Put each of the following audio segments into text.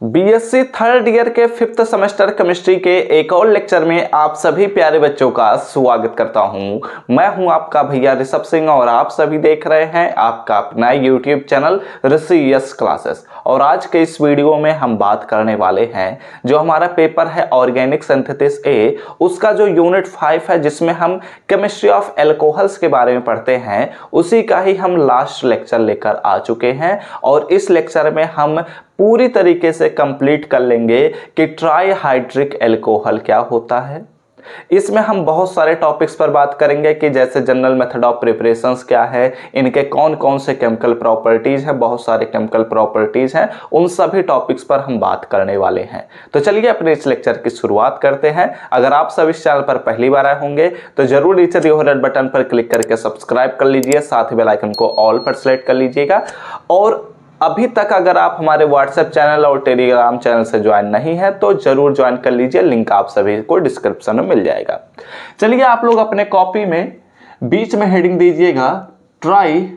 BSc third year के 5th semester chemistry के एक और लेक्चर में आप सभी प्यारे बच्चों का स्वागत करता हूं। मैं हूं आपका भैया ऋषभ सिंह और आप सभी देख रहे हैं आपका अपना यूट्यूब चैनल ऋषि यस क्लासेस। और आज के इस वीडियो में हम बात करने वाले हैं जो हमारा पेपर है ऑर्गेनिक सिंथेसिस ए, उसका जो यूनिट 5 है जिसमें हम केमिस्ट्री ऑफ एल्कोहल्स के बारे में पढ़ते हैं, उसी का ही हम लास्ट लेक्चर लेकर आ चुके हैं। और इस लेक्चर में हम पूरी तरीके से कंप्लीट कर लेंगे कि ट्राईहाइड्रिक एल्कोहल क्या होता है। इसमें हम बहुत सारे टॉपिक्स पर बात करेंगे कि जैसे जनरल मेथड ऑफ प्रिपरेशंस क्या है, इनके कौन कौन से केमिकल प्रॉपर्टीज हैं, बहुत सारे केमिकल प्रॉपर्टीज हैं, उन सभी टॉपिक्स पर हम बात करने वाले हैं। तो चलिए अपने इस लेक्चर की शुरुआत करते हैं। अगर आप सब इस चैनल पर पहली बार आए होंगे तो जरूर नीचे दिए हुए रेड बटन पर क्लिक करके सब्सक्राइब कर लीजिए, साथ ही बेल आइकन को ऑल पर सेलेक्ट कर लीजिएगा। और अभी तक अगर आप हमारे व्हाट्सएप चैनल और टेलीग्राम चैनल से ज्वाइन नहीं है तो जरूर ज्वाइन कर लीजिए, लिंक आप सभी को डिस्क्रिप्शन में मिल जाएगा। चलिए आप लोग अपने कॉपी में बीच में हेडिंग दीजिएगा ट्राईहाइड्रिक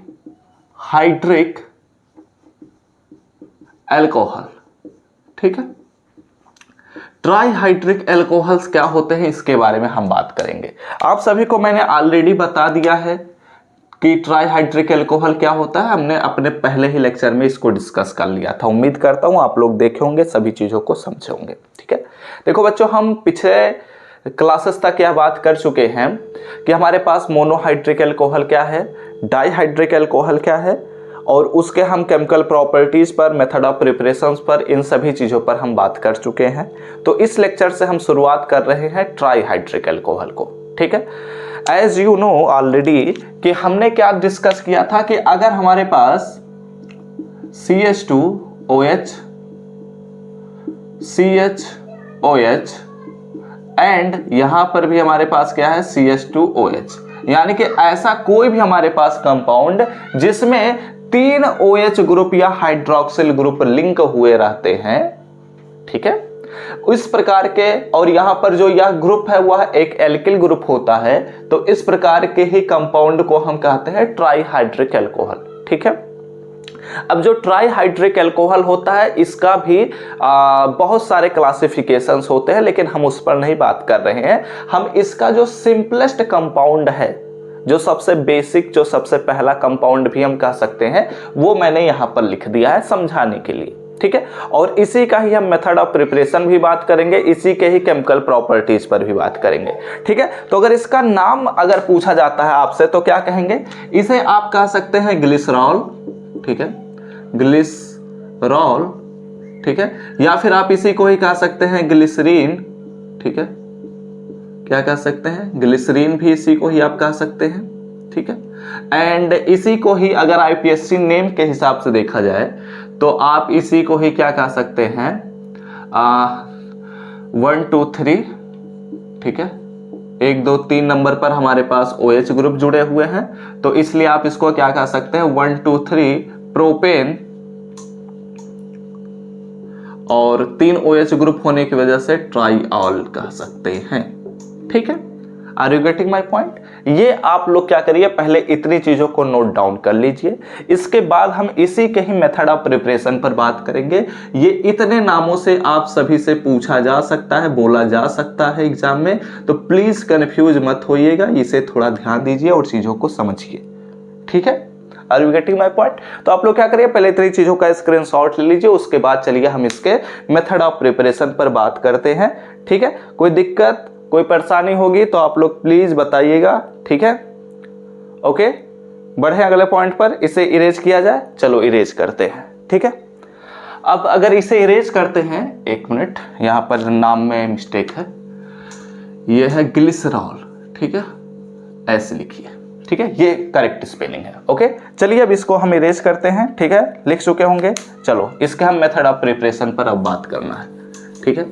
एल्कोहल। ठीक है, ट्राईहाइड्रिक एल्कोहल्स क्या होते हैं इसके बारे में हम बात करेंगे। आप सभी को मैंने ऑलरेडी बता दिया है कि ट्राईहाइड्रिक एल्कोहल क्या होता है, हमने अपने पहले ही लेक्चर में इसको डिस्कस कर लिया था। उम्मीद करता हूं आप लोग देखे होंगे, सभी चीजों को समझे होंगे। ठीक है, देखो बच्चों, हम पिछले क्लासेस तक यह बात कर चुके हैं कि हमारे पास मोनोहाइड्रिक एल्कोहल क्या है, डाईहाइड्रिक एल्कोहल क्या है, और उसके हम केमिकल प्रॉपर्टीज पर, मेथड ऑफ प्रिपरेशंस पर, इन सभी चीजों पर हम बात कर चुके हैं। तो इस लेक्चर से हम शुरुआत कर रहे हैं ट्राईहाइड्रिक एल्कोहल को। ठीक है, एज यू नो ऑलरेडी कि हमने क्या डिस्कस किया था कि अगर हमारे पास CH2OH CHOH एंड यहां पर भी हमारे पास क्या है CH2OH, यानी कि ऐसा कोई भी हमारे पास कंपाउंड जिसमें 3 OH ग्रुप या हाइड्रोक्सिल ग्रुप लिंक हुए रहते हैं। ठीक है, इस प्रकार के, और यहां पर जो यह ग्रुप है वह एक एल्किल ग्रुप होता है, तो इस प्रकार के ही कंपाउंड को हम कहते हैं ट्राईहाइड्रिक एल्कोहल। ठीक है, अब जो ट्राईहाइड्रिक एल्कोहल होता है इसका भी बहुत सारे क्लासिफिकेशंस होते हैं, लेकिन हम उस पर नहीं बात कर रहे हैं। हम इसका जो सिंपलेस्ट कंपाउंड है, जो सबसे बेसिक, जो सबसे पहला कंपाउंड भी हम कह सकते हैं, वो मैंने यहां पर लिख दिया है समझाने के लिए। ठीक है, और इसी का ही हम मेथड ऑफ प्रिपरेशन भी बात करेंगे, इसी के ही केमिकल प्रॉपर्टीज पर भी बात करेंगे। ठीक है, तो अगर इसका नाम अगर पूछा जाता है आपसे तो क्या कहेंगे, इसे आप कह सकते हैं ग्लिसरॉल। ठीक है, ग्लिसरॉल। ठीक है, या फिर आप इसी को ही कह सकते हैं ग्लिसरीन। ठीक है, क्या कह सकते हैं, ग्लिसरीन भी इसी को ही आप कह सकते हैं। ठीक है, एंड इसी को ही अगर आईपीएससी नेम के हिसाब से देखा जाए तो आप इसी को ही क्या कह सकते हैं 1 2 3। ठीक है, 1 2 3 नंबर पर हमारे पास OH ग्रुप जुड़े हुए हैं, तो इसलिए आप इसको क्या कह सकते हैं 1 2 3 प्रोपेन, और 3 OH ग्रुप होने की वजह से ट्राईऑल कह सकते हैं। ठीक है, are you getting my point. ये आप लोग क्या करिए, पहले इतनी चीजों को नोट डाउन कर लीजिए, इसके बाद हम इसी के ही मेथड ऑफ प्रिपरेशन पर बात करेंगे। ये इतने नामों से आप सभी से पूछा जा सकता है, बोला जा सकता है एग्जाम में, तो प्लीज कंफ्यूज मत होइएगा, इसे थोड़ा ध्यान दीजिए और चीजों को समझिए। ठीक है, are you getting my point. तो आप लोग क्या करिए, पहले इतनी चीजों का स्क्रीनशॉट ले लीजिए, उसके बाद चलिए हम इसके मेथड ऑफ प्रिपरेशन पर बात करते हैं। ठीक है, कोई दिक्कत, कोई परेशानी होगी तो आप लोग प्लीज बताइएगा। ठीक है, ओके, बढ़े अगले पॉइंट पर। इसे इरेज किया जाए, चलो इरेज करते हैं। ठीक है, अब अगर इसे इरेज करते हैं, एक मिनट, यहां पर नाम में मिस्टेक है, यह है ग्लिसरॉल। ठीक है, ऐसे लिखिए। ठीक है, ये करेक्ट स्पेलिंग है। ओके, चलिए अब इसको हम इरेज करते हैं। ठीक है, लिख चुके होंगे, चलो इसके हम मेथड ऑफ प्रिपरेशन पर अब बात करना है। ठीक है,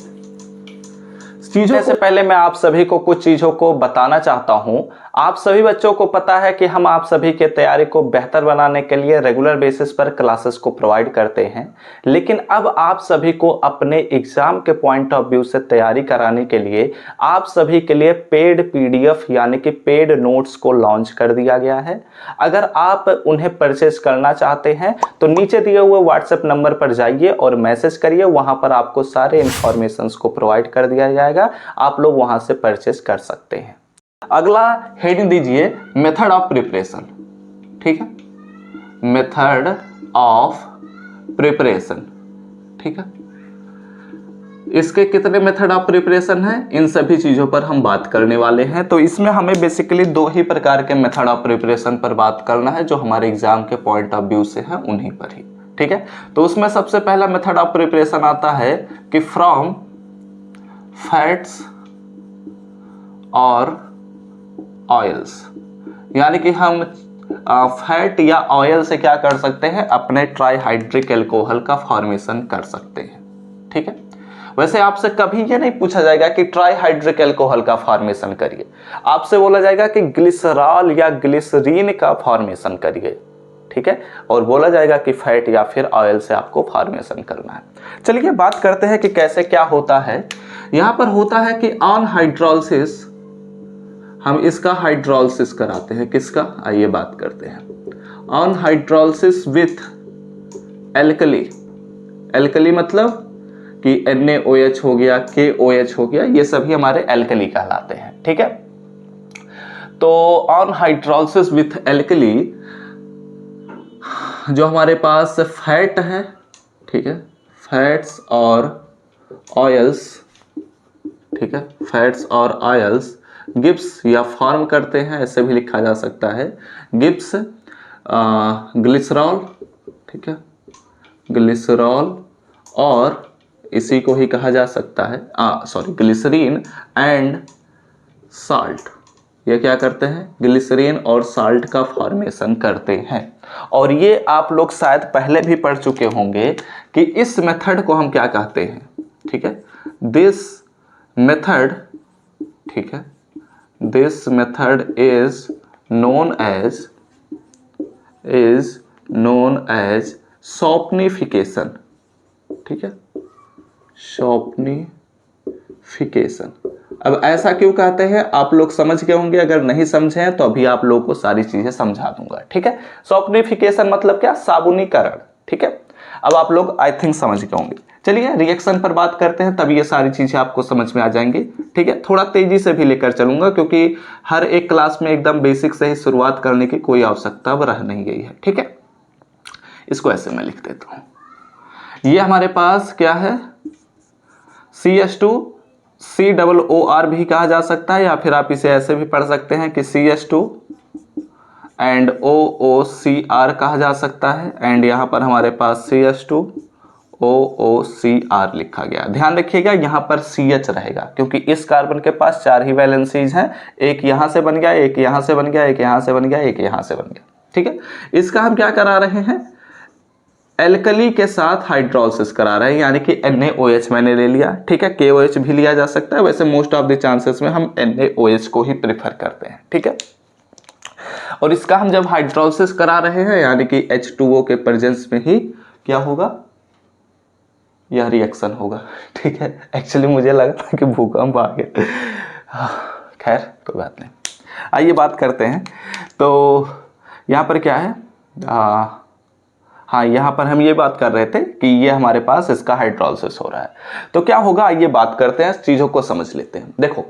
चीजों से पहले मैं आप सभी को कुछ चीजों को बताना चाहता हूं। आप सभी बच्चों को पता है कि हम आप सभी के तैयारी को बेहतर बनाने के लिए रेगुलर बेसिस पर क्लासेस को प्रोवाइड करते हैं, लेकिन अब आप सभी को अपने एग्जाम के पॉइंट ऑफ व्यू से तैयारी कराने के लिए आप सभी के लिए पेड पीडीएफ यानी कि पेड नोट्स को लॉन्च कर दिया गया है। अगर आप उन्हें परचेस करना चाहते हैं तो नीचे दिए हुए व्हाट्सएप नंबर पर जाइए और मैसेज करिए, वहां पर आपको सारे इंफॉर्मेशंस को प्रोवाइड कर दिया जाएगा, आप लोग वहां से परचेस कर सकते हैं। अगला हेडिंग दीजिए मेथड ऑफ प्रिपरेशन। ठीक है, मेथड ऑफ प्रिपरेशन। ठीक है, इसके कितने मेथड ऑफ प्रिपरेशन हैं, इन सभी चीजों पर हम बात करने वाले हैं। तो इसमें हमें बेसिकली दो ही प्रकार के मेथड ऑफ प्रिपरेशन पर बात करना है जो हमारे एग्जाम के पॉइंट ऑफ व्यू से है, उन्हीं पर ही। ठीक है, तो उसमें सबसे पहला मेथड ऑफ प्रिपरेशन आता है कि फ्रॉम फैट्स और ऑयल्स, यानी कि हम फैट या ऑयल से क्या कर सकते हैं, अपने ट्राईहाइड्रिक एल्कोहल का फॉर्मेशन कर सकते हैं। ठीक है, वैसे आपसे कभी ये नहीं पूछा जाएगा कि ट्राईहाइड्रिक एल्कोहल का फॉर्मेशन करिए, आपसे बोला जाएगा कि ग्लिसरॉल या ग्लिसरीन का फॉर्मेशन करिए। ठीक है, और बोला जाएगा कि फैट या फिर ऑयल से आपको फॉर्मेशन करना है। चलिए बात करते हैं कि कैसे क्या होता है। यहां पर होता है कि ऑन हाइड्रोलिसिस हम इसका हाइड्रोलिसिस कराते हैं। किसका, आइए बात करते हैं। On hydrolysis with alkali, alkali मतलब कि NaOH हो गया, KOH हो गया, ये सभी हमारे एल्कली कहलाते हैं। ठीक है, तो ऑन हाइड्रोलिसिस विथ एल्कली जो हमारे पास फैट है, ठीक है, फैट्स और ऑयल्स, ठीक है, फैट्स और ऑयल्स गिब्स या फॉर्म करते हैं, ऐसे भी लिखा जा सकता है, गिब्स ग्लिसरॉल। ठीक है, ग्लिसरॉल और इसी को ही कहा जा सकता है ग्लिसरीन एंड साल्ट। ये क्या करते हैं, ग्लिसरीन और साल्ट का फॉर्मेशन करते हैं। और ये आप लोग शायद पहले भी पढ़ चुके होंगे कि इस मेथड को हम क्या कहते हैं। ठीक है, दिस मेथड, ठीक है, this method is known as sopnification। ठीक है, sopnification। अब ऐसा क्यों कहते हैं आप लोग समझ गए होंगे, अगर नहीं समझे हैं तो अभी आप लोगों को सारी चीजें समझा दूंगा। ठीक है, सॉफ्टनिफिकेशन मतलब क्या, साबुनीकरण। ठीक है, अब आप लोग आई थिंक समझ गए होंगे। चलिए रिएक्शन पर बात करते हैं, तब ये सारी चीजें आपको समझ में आ जाएंगी। ठीक है, थोड़ा तेजी से भी लेकर चलूंगा क्योंकि हर एक क्लास में एकदम बेसिक से ही शुरुआत करने की कोई आवश्यकता अब रह नहीं गई है। ठीक है, इसको ऐसे मैं लिख देता हूं। ये हमारे पास क्या है, CH2 COOR भी कहा जा सकता है, या फिर आप इसे ऐसे भी पढ़ सकते हैं कि CH2 एंड OOCR कहा जा सकता है। एंड यहाँ पर हमारे पास CH2 OOCR लिखा गया। ध्यान रखिएगा यहाँ पर CH रहेगा क्योंकि इस कार्बन के पास 4 ही वैलेंसीज हैं, एक यहाँ से बन गया, एक यहाँ से बन गया, एक यहाँ से बन गया, एक यहाँ से बन गया। ठीक है, इसका हम क्या करा रहे हैं, एल्कली के साथ हाइड्रोलिसिस करा रहे हैं, यानी कि NaOH मैंने ले लिया। ठीक है, KOH भी लिया जा सकता है, वैसे मोस्ट ऑफ द चांसेस में हम NaOH को ही प्रेफर करते हैं। ठीक है, और इसका हम जब हाइड्रोलिसिस करा रहे हैं यानी कि H2O के प्रेजेंस में ही क्या होगा, यह रिएक्शन होगा। ठीक है, एक्चुअली मुझे लगा था कि भूकंप आ गया, खैर कोई बात नहीं। आइए बात करते हैं। तो यहाँ पर क्या है, हाँ यहाँ पर हम ये बात कर रहे थे कि ये हमारे पास इसका हाइड्रोलिसिस हो रहा है। तो क्या होगा, आइए बात करते हैं, चीज़ों को समझ लेते हैं। देखो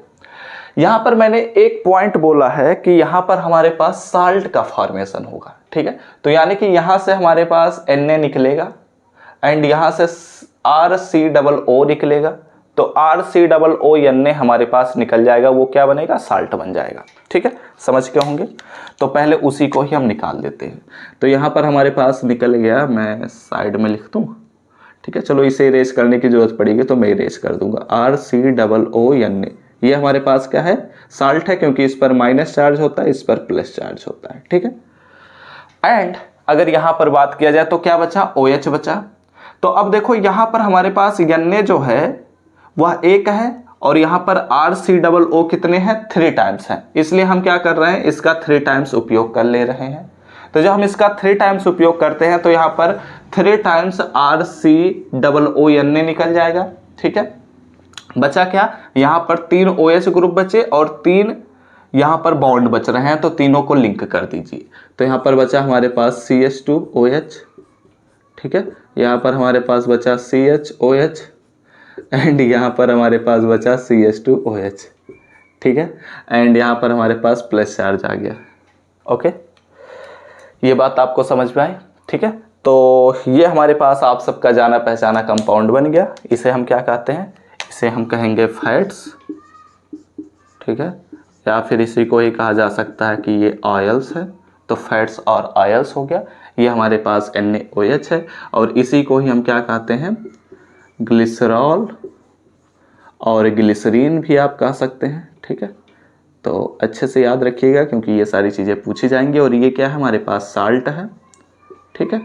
यहाँ पर मैंने एक पॉइंट बोला है कि यहाँ पर हमारे पास साल्ट का फॉर्मेशन होगा। ठीक है, तो यानी कि यहाँ से हमारे पास Na निकलेगा एंड यहाँ से RCOO निकलेगा, तो RCOO Na हमारे पास निकल जाएगा, वो क्या बनेगा, साल्ट बन जाएगा। ठीक है, समझ के होंगे। तो पहले उसी को ही हम निकाल देते हैं। तो यहाँ पर हमारे पास निकल गया, मैं साइड में लिख दूँ। ठीक है, चलो इसे इरेज करने की जरूरत पड़ेगी तो मैं इरेज कर दूंगा। RCOO Na, ये हमारे पास क्या है, साल्ट है, क्योंकि इस पर माइनस चार्ज होता है, इस पर प्लस चार्ज होता है। ठीक है, एंड अगर यहाँ पर बात किया जाए तो क्या बचा, OH बचा। तो अब देखो यहाँ पर हमारे पास Na जो है वह एक है और यहाँ पर RCOO कितने हैं, 3 टाइम्स हैं, इसलिए हम क्या कर रहे हैं, इसका 3 टाइम्स उपयोग कर ले रहे हैं। तो जब हम इसका 3 टाइम्स उपयोग करते हैं तो यहाँ पर 3 टाइम्स RCOON निकल जाएगा। ठीक है, बचा क्या, यहाँ पर 3 OH ग्रुप बचे और 3 यहाँ पर बॉन्ड बच रहे हैं, तो तीनों को लिंक कर दीजिए। तो यहाँ पर बचा हमारे पास CH2OH, ठीक है, यहाँ पर हमारे पास बचा CHOH एंड यहाँ पर हमारे पास बचा CH2OH, ठीक है, एंड यहाँ पर हमारे पास प्लस चार्ज आ गया। ओके, ये बात आपको समझ में आई। ठीक है, तो ये हमारे पास आप सबका जाना पहचाना कंपाउंड बन गया। इसे हम क्या कहते हैं, इसे हम कहेंगे फैट्स, ठीक है, या फिर इसी को ही कहा जा सकता है कि ये ऑयल्स है। तो फैट्स और ऑयल्स हो गया। ये हमारे पास NaOH है और इसी को ही हम क्या कहते हैं, ग्लिसरॉल और ग्लिसरीन भी आप कह सकते हैं। ठीक है, तो अच्छे से याद रखिएगा क्योंकि ये सारी चीज़ें पूछी जाएंगी। और ये क्या है, हमारे पास साल्ट है। ठीक है,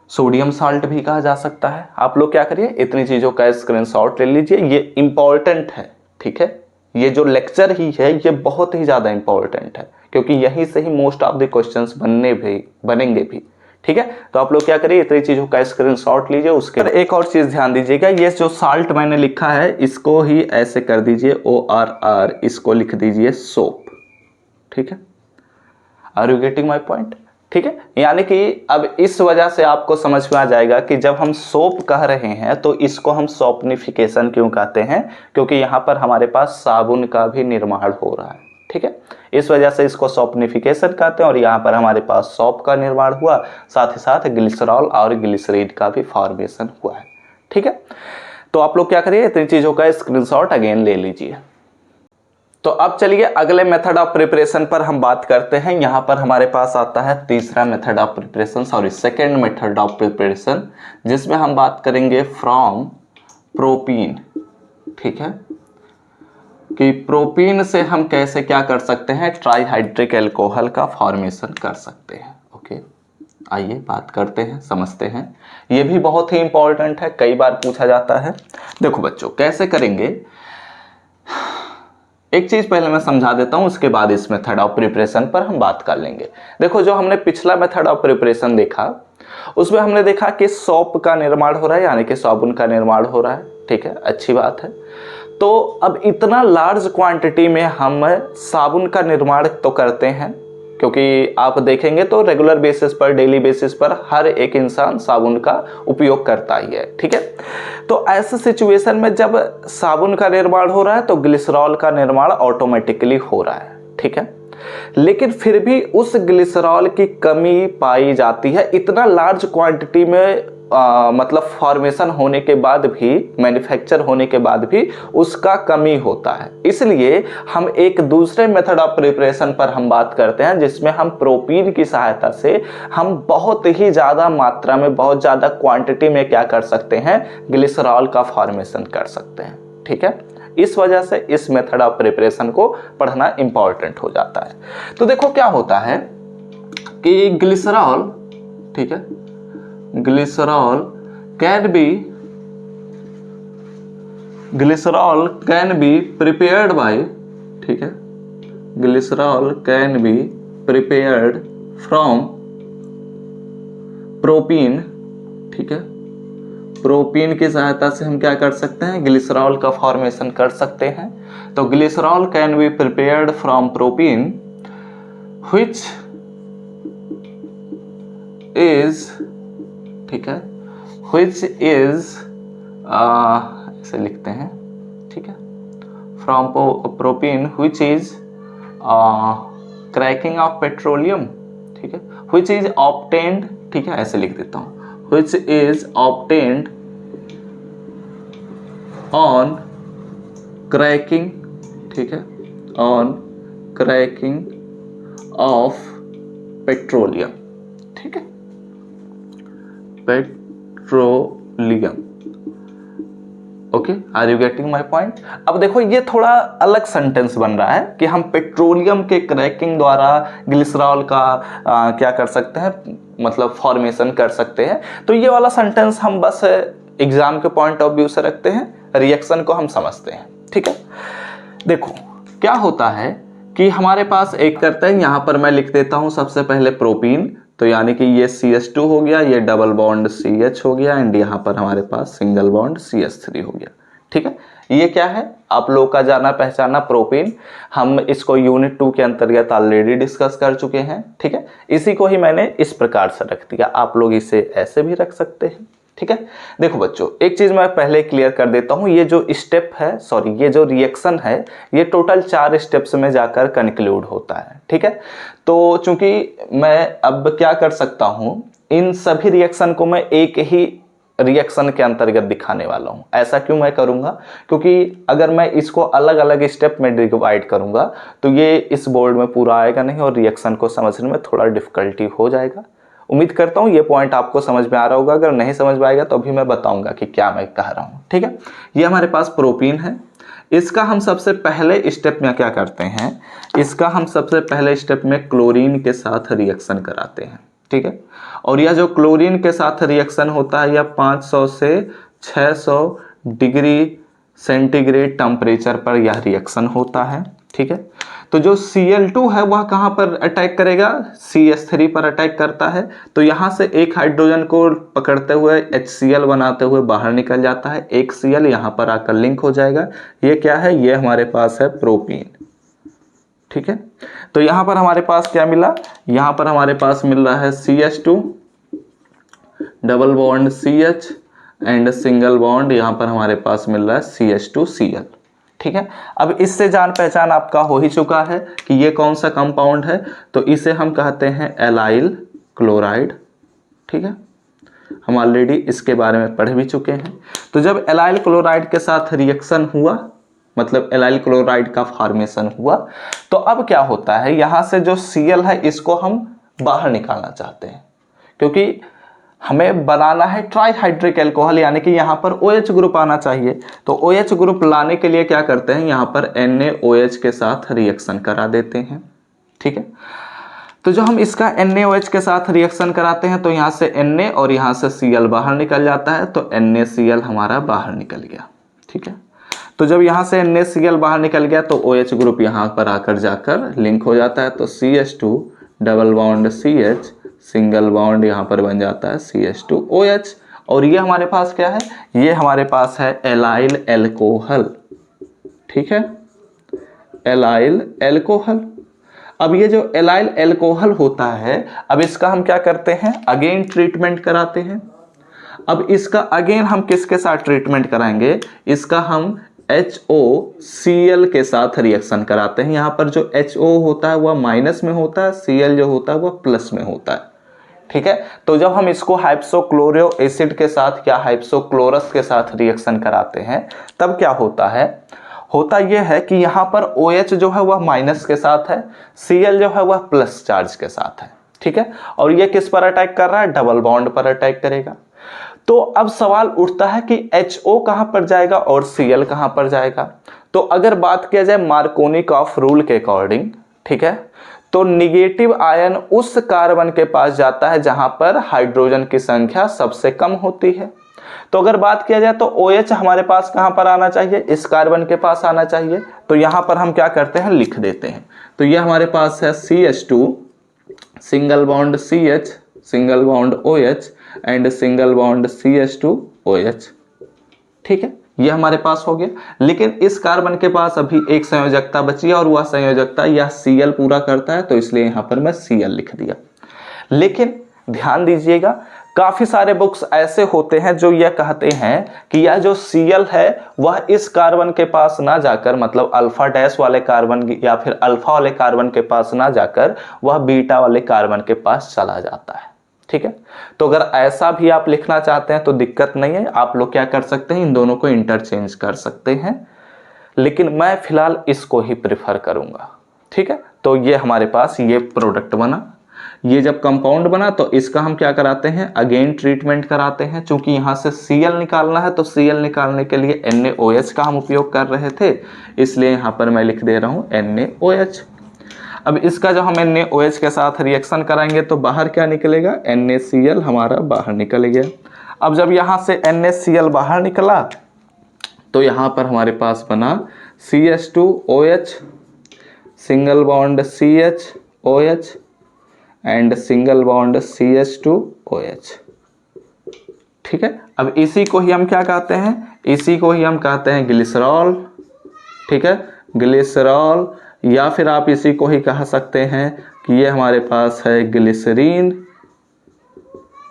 सोडियम साल्ट भी कहा जा सकता है। आप लोग क्या करिए, इतनी चीज़ों का स्क्रीनशॉट ले लीजिए, ये इंपॉर्टेंट है। ठीक है, ये जो लेक्चर ही है ये बहुत ही ज़्यादा इंपॉर्टेंट है क्योंकि यहीं से ही मोस्ट ऑफ द क्वेश्चंस बनेंगे भी। ठीक है, तो आप लोग क्या करिए, इतनी चीज़ों का स्क्रीनशॉट लीजिए। उसके बाद एक और चीज़ ध्यान दीजिएगा, ये जो साल्ट मैंने लिखा है इसको ही ऐसे कर दीजिए ORR, इसको लिख दीजिए सोप। ठीक है, are you getting my point. ठीक है, यानी कि अब इस वजह से आपको समझ में आ जाएगा कि जब हम सोप कह रहे हैं तो इसको हम सोपनिफिकेशन क्यों कहते हैं, क्योंकि यहाँ पर हमारे पास साबुन का भी निर्माण हो रहा है। ठीक है, इस वजह से इसको सोपनिफिकेशन कहते हैं। और यहाँ पर हमारे पास सोप का निर्माण हुआ, साथ ही साथ ग्लिसरॉल और ग्लिसरीन का भी फॉर्मेशन हुआ है। ठीक है, तो आप लोग क्या करिए, इतनी चीज़ों का स्क्रीनशॉट अगेन ले लीजिए। तो अब चलिए अगले मेथड ऑफ प्रिपरेशन पर हम बात करते हैं। यहाँ पर हमारे पास आता है तीसरा method of preparation, second method of preparation, जिसमें हम बात करेंगे फ्रॉम प्रोपीन। ठीक है, कि प्रोपीन से हम कैसे क्या कर सकते हैं, ट्राईहाइड्रिक एल्कोहल का फॉर्मेशन कर सकते हैं। ओके, आइए बात करते हैं, समझते हैं। ये भी बहुत ही इंपॉर्टेंट है, कई बार पूछा जाता है। देखो बच्चों, कैसे करेंगे, एक चीज पहले मैं समझा देता हूं, उसके बाद इस मेथड ऑफ प्रिपरेशन पर हम बात कर लेंगे। देखो, जो हमने पिछला मेथड ऑफ प्रिपरेशन देखा उसमें हमने देखा कि सोप का निर्माण हो रहा है, यानी कि साबुन का निर्माण हो रहा है। ठीक है, अच्छी बात है। तो अब इतना लार्ज क्वांटिटी में हम साबुन का निर्माण तो करते हैं, क्योंकि आप देखेंगे तो रेगुलर बेसिस पर, डेली बेसिस पर हर एक इंसान साबुन का उपयोग करता ही है। ठीक है, तो ऐसे सिचुएशन में जब साबुन का निर्माण हो रहा है तो ग्लिसरॉल का निर्माण ऑटोमेटिकली हो रहा है। ठीक है, लेकिन फिर भी उस ग्लिसरॉल की कमी पाई जाती है। इतना लार्ज क्वांटिटी में मतलब फॉर्मेशन होने के बाद भी, मैन्युफैक्चर होने के बाद भी उसका कमी होता है। इसलिए हम एक दूसरे मेथड ऑफ प्रिपरेशन पर हम बात करते हैं, जिसमें हम प्रोपीन की सहायता से हम बहुत ही ज़्यादा मात्रा में, बहुत ज़्यादा क्वांटिटी में क्या कर सकते हैं, ग्लिसरॉल का फॉर्मेशन कर सकते हैं। ठीक है, इस वजह से इस मेथड ऑफ प्रिपरेशन को पढ़ना इंपॉर्टेंट हो जाता है। तो देखो क्या होता है कि ग्लिसरॉल, ठीक है, glycerol can be prepared by, ठीक है, glycerol can be prepared from propene. ठीक है, प्रोपीन की सहायता से हम क्या कर सकते हैं, ग्लिसरॉल का फॉर्मेशन कर सकते हैं। तो glycerol can be prepared from propene which is, ठीक है, व्हिच इज ऐसे लिखते हैं। ठीक है, from propene which is cracking of petroleum. ठीक है, व्हिच इज ऑब्टेन्ड, ठीक है, ऐसे लिख देता हूं, which is obtained on cracking, ठीक है, on cracking of petroleum। ठीक है, petroleum. Okay, are you getting my point. अब देखो, ये थोड़ा अलग सेंटेंस बन रहा है कि हम पेट्रोलियम के क्रैकिंग द्वारा ग्लिसरॉल का क्या कर सकते हैं, मतलब फॉर्मेशन कर सकते हैं। तो ये वाला सेंटेंस हम बस एग्जाम के पॉइंट ऑफ व्यू से रखते हैं, रिएक्शन को हम समझते हैं। ठीक है, देखो क्या होता है कि हमारे पास एक करते हैं, यहाँ पर मैं लिख देता हूँ सबसे पहले प्रोपीन, तो यानी कि ये CH2 हो गया, ये डबल बॉन्ड CH हो गया, एंड यहाँ पर हमारे पास सिंगल बॉन्ड CH3 हो गया। ठीक है, ये क्या है आप लोग का जाना पहचाना प्रोपीन। हम इसको यूनिट 2 के अंतर्गत ऑलरेडी डिस्कस कर चुके हैं। ठीक है, इसी को ही मैंने इस प्रकार से रख दिया, आप लोग इसे ऐसे भी रख सकते हैं। ठीक है, देखो बच्चों एक चीज मैं पहले क्लियर कर देता हूं, ये जो स्टेप है, सॉरी ये जो रिएक्शन है, ये टोटल 4 स्टेप्स में जाकर कंक्लूड होता है। ठीक है, तो चूंकि मैं अब क्या कर सकता हूं, इन सभी रिएक्शन को मैं एक ही रिएक्शन के अंतर्गत दिखाने वाला हूं। ऐसा क्यों मैं करूंगा, क्योंकि अगर मैं इसको अलग अलग स्टेप में डिवाइड करूंगा तो ये इस बोर्ड में पूरा आएगा नहीं और रिएक्शन को समझने में थोड़ा डिफिकल्टी हो जाएगा। उम्मीद करता हूं ये पॉइंट आपको समझ में आ रहा होगा, अगर नहीं समझ में आएगा तो अभी मैं बताऊंगा कि क्या मैं कह रहा हूं। ठीक है, ये हमारे पास प्रोपीन है, इसका हम सबसे पहले स्टेप में क्या करते हैं, इसका हम सबसे पहले स्टेप में क्लोरीन के साथ रिएक्शन कराते हैं। ठीक है, और यह जो क्लोरीन के साथ रिएक्शन होता है यह 500 से 600 डिग्री सेंटीग्रेड टेम्परेचर पर यह रिएक्शन होता है। ठीक है, तो जो Cl2 है वह कहां पर अटैक करेगा, CH3 पर अटैक करता है, तो यहां से एक हाइड्रोजन को पकड़ते हुए HCl बनाते हुए बाहर निकल जाता है, एक Cl यहां पर आकर लिंक हो जाएगा। ये क्या है, ये हमारे पास है प्रोपीन। ठीक है, तो यहां पर हमारे पास क्या मिला, यहां पर हमारे पास मिल रहा है CH2 double bond CH and single bond, यहां पर हमारे पास मिल रहा है CH2Cl। ठीक है, अब इससे जान पहचान आपका हो ही चुका है कि ये कौन सा कंपाउंड है, तो इसे हम कहते हैं एलाइल क्लोराइड। ठीक है, हम ऑलरेडी इसके बारे में पढ़ भी चुके हैं। तो जब एलाइल क्लोराइड के साथ रिएक्शन हुआ, मतलब एलाइल क्लोराइड का फॉर्मेशन हुआ, तो अब क्या होता है, यहां से जो Cl है इसको हम बाहर निकालना चाहते हैं, क्योंकि हमें बनाना है ट्राईहाइड्रिक एल्कोहल, यानी कि यहाँ पर OH ग्रुप आना चाहिए। तो OH ग्रुप लाने के लिए क्या करते हैं, यहाँ पर NaOH के साथ रिएक्शन करा देते हैं। ठीक है, तो जो हम इसका NaOH के साथ रिएक्शन कराते हैं तो यहाँ से Na और यहाँ से Cl बाहर निकल जाता है, तो NaCl हमारा बाहर निकल गया। ठीक है, तो जब यहाँ से NaCl बाहर निकल गया तो OH ग्रुप यहाँ पर आकर जाकर लिंक हो जाता है, तो CH2 double bond CH single bond यहाँ पर बन जाता है CH2OH, और ये हमारे पास क्या है, ये हमारे पास है एलाइल एल्कोहल। ठीक है, एलाइल एल्कोहल। अब ये जो एलाइल एल्कोहल होता है, अब इसका हम क्या करते हैं, अगेन ट्रीटमेंट कराते हैं। अब इसका अगेन हम किसके साथ ट्रीटमेंट कराएंगे, इसका हम HOCl के साथ रिएक्शन कराते हैं। यहाँ पर जो HO होता है वह माइनस में होता है, Cl जो होता है वह प्लस में होता है। ठीक है, तो जब हम इसको हाइप्सोक्लोरो एसिड के साथ या हाइप्सोक्लोरस के साथ रिएक्शन कराते हैं तब क्या होता है, होता यह है कि यहाँ पर OH जो है वह माइनस के साथ है, Cl जो है वह प्लस चार्ज के साथ है। ठीक है, और ये किस पर अटैक कर रहा है, डबल बॉन्ड पर अटैक करेगा। तो अब सवाल उठता है कि HO कहां पर जाएगा और Cl कहां पर जाएगा। तो अगर बात किया जाए मार्कोनिकॉफ रूल के अकॉर्डिंग, ठीक है, तो निगेटिव आयन उस कार्बन के पास जाता है जहां पर हाइड्रोजन की संख्या सबसे कम होती है। तो अगर बात किया जाए तो OH हमारे पास कहां पर आना चाहिए, इस कार्बन के पास आना चाहिए। तो यहां पर हम क्या करते हैं, लिख देते हैं। तो यह हमारे पास है CH2 single bond CH single bond OH and single bond CH2OH। ठीक है, यह हमारे पास हो गया। लेकिन इस कार्बन के पास अभी एक संयोजकता बची है और वह संयोजकता यह Cl पूरा करता है, तो इसलिए यहां पर मैं Cl लिख दिया। लेकिन ध्यान दीजिएगा, काफी सारे बुक्स ऐसे होते हैं जो यह कहते हैं कि यह जो Cl है वह इस कार्बन के पास ना जाकर, मतलब अल्फा डैश वाले कार्बन या फिर अल्फा वाले कार्बन के पास ना जाकर वह बीटा वाले कार्बन के पास चला जाता है। ठीक है, तो अगर ऐसा भी आप लिखना चाहते हैं तो दिक्कत नहीं है, आप लोग क्या कर सकते हैं, इन दोनों को इंटरचेंज कर सकते हैं, लेकिन मैं फिलहाल इसको ही प्रेफर करूंगा। ठीक है, तो ये हमारे पास ये प्रोडक्ट बना। ये जब कंपाउंड बना तो इसका हम क्या कराते हैं, अगेन ट्रीटमेंट कराते हैं। चूंकि यहां से Cl निकालना है तो Cl निकालने के लिए NaOH का हम उपयोग कर रहे थे, इसलिए यहां पर मैं लिख दे रहा हूं NaOH। अब इसका जब हम NaOH के साथ रिएक्शन कराएंगे तो बाहर क्या निकलेगा, NaCl हमारा बाहर निकल गया। अब जब यहां से NaCl बाहर निकला तो यहां पर हमारे पास बना CH2OH, single bond CHOH and single bond CH2OH। ठीक है, अब इसी को ही हम क्या कहते हैं, इसी को ही हम कहते हैं ग्लिसरॉल। ठीक है, ग्लिसरॉल, या फिर आप इसी को ही कह सकते हैं कि ये हमारे पास है ग्लिसरीन,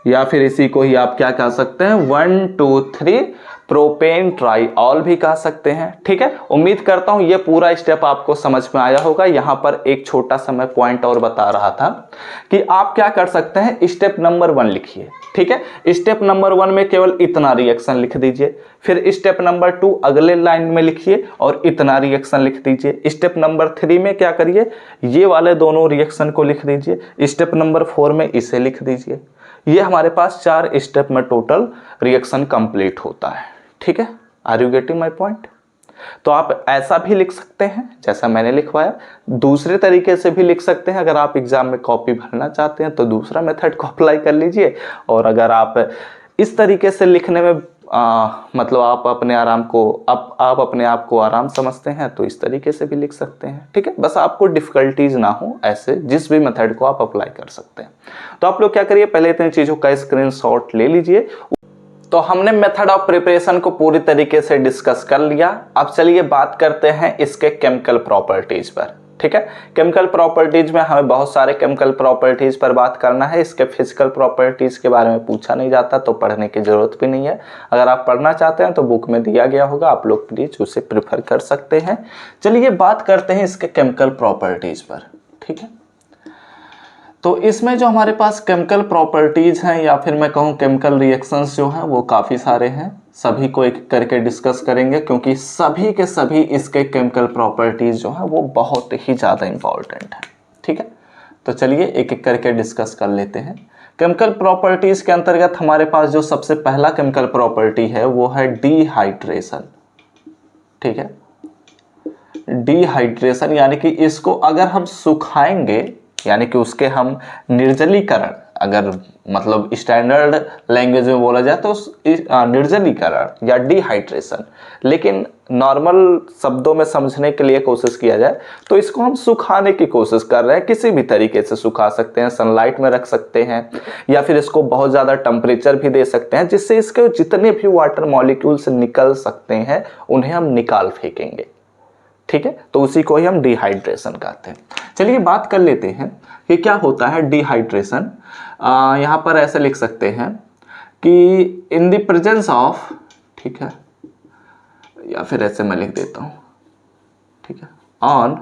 या फिर इसी को ही आप क्या कह सकते हैं 1 2 3 प्रोपेन ट्राइऑल भी कह सकते हैं। ठीक है, उम्मीद करता हूं ये पूरा स्टेप आपको समझ में आया होगा। यहां पर एक छोटा सा मैं पॉइंट और बता रहा था कि आप क्या कर सकते हैं, स्टेप नंबर 1 लिखिए। ठीक है, स्टेप नंबर 1 में केवल इतना रिएक्शन लिख दीजिए, फिर स्टेप नंबर 2 अगले लाइन में लिखिए और इतना रिएक्शन लिख दीजिए। स्टेप नंबर 3 में क्या करिए, ये वाले दोनों रिएक्शन को लिख दीजिए। स्टेप नंबर 4 में इसे लिख दीजिए। ये हमारे पास 4 स्टेप में टोटल रिएक्शन कंप्लीट होता है। ठीक है, are you getting my point? तो आप ऐसा भी लिख सकते हैं जैसा मैंने लिखवाया, दूसरे तरीके से भी लिख सकते हैं। अगर आप एग्जाम में कॉपी भरना चाहते हैं तो दूसरा मेथड को अप्लाई कर लीजिए, और अगर आप इस तरीके से लिखने में मतलब आप अपने आराम को आप अपने आप को आराम समझते हैं तो इस तरीके से भी लिख सकते हैं। ठीक है, बस आपको डिफिकल्टीज ना हो, ऐसे जिस भी मेथड को आप अप्लाई कर सकते हैं। तो आप लोग क्या करिए, पहले इतनी चीजों का स्क्रीनशॉट ले लीजिए। तो हमने मेथड ऑफ प्रिपरेशन को पूरी तरीके से डिस्कस कर लिया। अब चलिए बात करते हैं इसके केमिकल प्रॉपर्टीज पर। ठीक है, केमिकल प्रॉपर्टीज में हमें बहुत सारे केमिकल प्रॉपर्टीज पर बात करना है। इसके फिजिकल प्रॉपर्टीज के बारे में पूछा नहीं जाता तो पढ़ने की जरूरत भी नहीं है। अगर आप पढ़ना चाहते हैं तो बुक में दिया गया होगा, आप लोग प्लीज उसे प्रिफर कर सकते हैं। चलिए बात करते हैं इसके केमिकल प्रॉपर्टीज पर। ठीक है, तो इसमें जो हमारे पास केमिकल प्रॉपर्टीज हैं, या फिर मैं कहूँ केमिकल रिएक्शंस जो हैं, वो काफ़ी सारे हैं। सभी को एक करके डिस्कस करेंगे क्योंकि सभी के सभी इसके केमिकल प्रॉपर्टीज जो हैं वो बहुत ही ज़्यादा इंपॉर्टेंट है। ठीक है, तो चलिए एक एक करके डिस्कस कर लेते हैं। केमिकल प्रॉपर्टीज के अंतर्गत हमारे पास जो सबसे पहला केमिकल प्रॉपर्टी है वो है डिहाइड्रेशन। ठीक है, डिहाइड्रेशन यानी कि इसको अगर हम सुखाएंगे, यानी कि उसके हम निर्जलीकरण, अगर मतलब स्टैंडर्ड लैंग्वेज में बोला जाए तो निर्जलीकरण या डिहाइड्रेशन, लेकिन नॉर्मल शब्दों में समझने के लिए कोशिश किया जाए तो इसको हम सुखाने की कोशिश कर रहे हैं। किसी भी तरीके से सुखा सकते हैं, सनलाइट में रख सकते हैं, या फिर इसको बहुत ज़्यादा टेम्परेचर भी दे सकते हैं जिससे इसके जितने भी वाटर मॉलिक्यूल्स निकल सकते हैं उन्हें हम निकाल फेंकेंगे। ठीक है, तो उसी को ही हम डिहाइड्रेशन कहते हैं। चलिए बात कर लेते हैं कि क्या होता है डिहाइड्रेशन। यहाँ पर ऐसे लिख सकते हैं कि इन द प्रेजेंस ऑफ, ठीक है, या फिर ऐसे मैं लिख देता हूँ। ठीक है, ऑन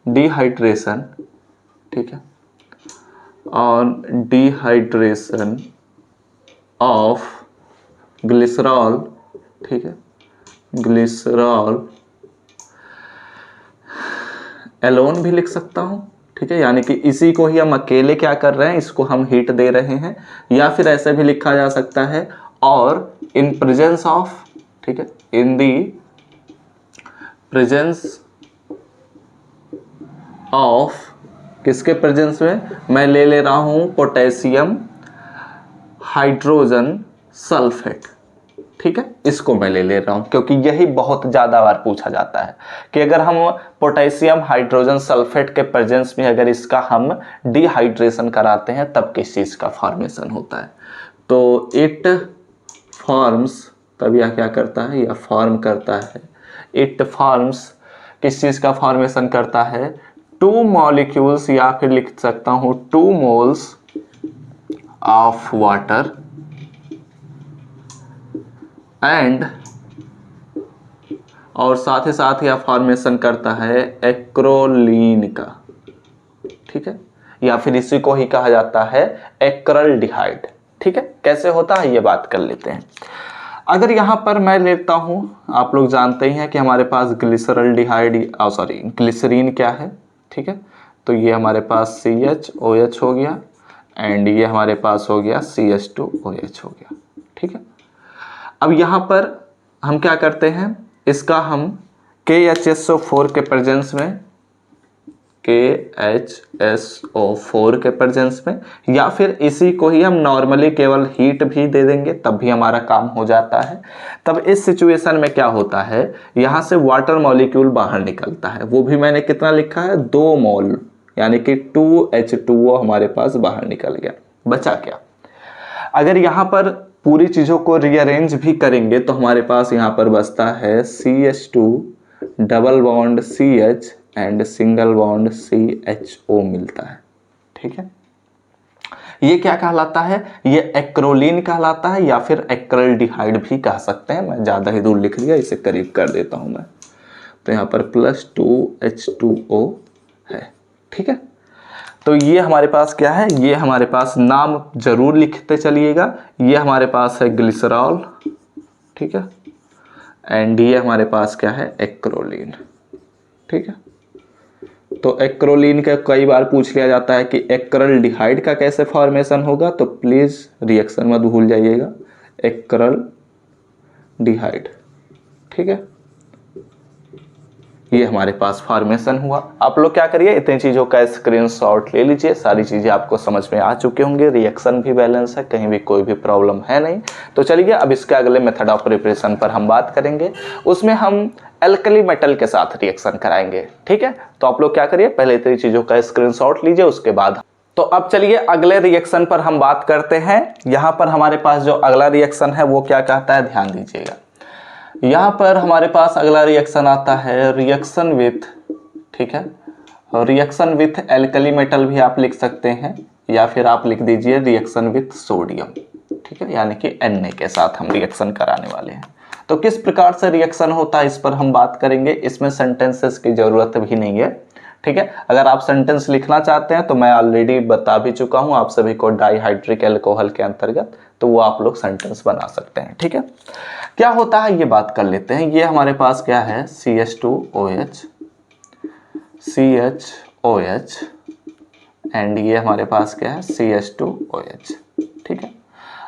डिहाइड्रेशन, ठीक है, ऑन डिहाइड्रेशन ऑफ ग्लिसरॉल, ठीक है, ग्लिसरॉल एलोन भी लिख सकता हूं। ठीक है, यानी कि इसी को ही हम अकेले क्या कर रहे हैं, इसको हम हीट दे रहे हैं। या फिर ऐसे भी लिखा जा सकता है और इन प्रेजेंस ऑफ, ठीक है, इन दी प्रेजेंस ऑफ, किसके प्रेजेंस में, मैं ले रहा हूं पोटेशियम हाइड्रोजन सल्फेट। ठीक है, इसको मैं ले रहा हूं क्योंकि यही बहुत ज्यादा बार पूछा जाता है कि अगर हम पोटेशियम हाइड्रोजन सल्फेट के प्रेजेंस में अगर इसका हम डिहाइड्रेशन कराते हैं तब किस चीज का फॉर्मेशन होता है। तो इट फॉर्म्स, तब यह क्या करता है, यह फॉर्म करता है, इट फॉर्म्स किस चीज का फॉर्मेशन करता है, 2 मॉलिक्यूल्स, या फिर लिख सकता हूं 2 मोल्स ऑफ वाटर एंड, और साथ ही साथ यह फॉर्मेशन करता है एक्रोलीन का। ठीक है, या फिर इसी को ही कहा जाता है एक्रल्डिहाइड। ठीक है, कैसे होता है ये बात कर लेते हैं। अगर यहां पर मैं लेता हूं, आप लोग जानते ही हैं कि हमारे पास ग्लिसरल्डिहाइड, ग्लिसरीन क्या है। ठीक है, तो ये हमारे पास CHOH हो गया एंड ये हमारे पास हो गया CH2OH हो गया। ठीक है, अब यहां पर हम क्या करते हैं, इसका हम KHSO4 के प्रेजेंस में KHSO4 के प्रेजेंस में, या फिर इसी को ही हम नॉर्मली केवल हीट भी दे देंगे तब भी हमारा काम हो जाता है। तब इस सिचुएशन में क्या होता है, यहाँ से वाटर मॉलिक्यूल बाहर निकलता है, वो भी मैंने कितना लिखा है 2 मोल, यानी कि 2H2O हमारे पास बाहर निकल गया। बचा क्या, अगर यहाँ पर पूरी चीज़ों को रीअरेंज भी करेंगे तो हमारे पास यहाँ पर बचता है CH2 double bond CH and single bond CHO मिलता है। ठीक है, ये क्या कहलाता है, ये एक्रोलीन कहलाता है या फिर एक्रेल्डिहाइड भी कह सकते हैं। मैं ज़्यादा ही दूर लिख लिया, इसे करीब कर देता हूँ मैं। तो यहाँ पर +2H2O है। ठीक है, तो ये हमारे पास क्या है, ये हमारे पास नाम जरूर लिखते चलिएगा। ये हमारे पास है ग्लिसरॉल, ठीक है, एंड ये हमारे पास क्या है, एक्रोलीन। ठीक है, तो एक्रोलीन का कई बार पूछ लिया जाता है कि एक्रेल्डिहाइड का कैसे फॉर्मेशन होगा, तो प्लीज रिएक्शन मत भूल जाइएगा, एक्रेल्डिहाइड। ठीक है, ये हमारे पास फॉर्मेशन हुआ। आप लोग क्या करिए, इतनी चीज़ों का स्क्रीनशॉट ले लीजिए, सारी चीज़ें आपको समझ में आ चुके होंगे, रिएक्शन भी बैलेंस है, कहीं भी कोई भी प्रॉब्लम है नहीं। तो चलिए अब इसके अगले मेथड ऑफ प्रिपरेशन पर हम बात करेंगे, उसमें हम एल्कली मेटल के साथ रिएक्शन कराएंगे। ठीक है, तो आप लोग क्या करिए, पहले इतनी चीज़ों का स्क्रीनशॉट लीजिए, उसके बाद तो अब चलिए अगले रिएक्शन पर हम बात करते हैं। यहाँ पर हमारे पास जो अगला रिएक्शन है वो क्या कहता है, ध्यान दीजिएगा। यहाँ पर हमारे पास अगला रिएक्शन आता है रिएक्शन विथ, ठीक है, रिएक्शन विथ एल्कली मेटल भी आप लिख सकते हैं, या फिर आप लिख दीजिए रिएक्शन विथ सोडियम। ठीक है, यानी कि Na के साथ हम रिएक्शन कराने वाले हैं। तो किस प्रकार से रिएक्शन होता है इस पर हम बात करेंगे, इसमें सेंटेंसेस की जरूरत भी नहीं है। ठीक है, अगर आप सेंटेंस लिखना चाहते हैं तो मैं ऑलरेडी बता भी चुका हूं आप सभी को डाइहाइड्रिक अल्कोहल के अंतर्गत, तो वो आप लोग सेंटेंस बना सकते हैं। ठीक है, क्या होता है ये बात कर लेते हैं। ये हमारे पास क्या है, CH2OH, CHOH एंड ये हमारे पास क्या है, CH2OH। ठीक है,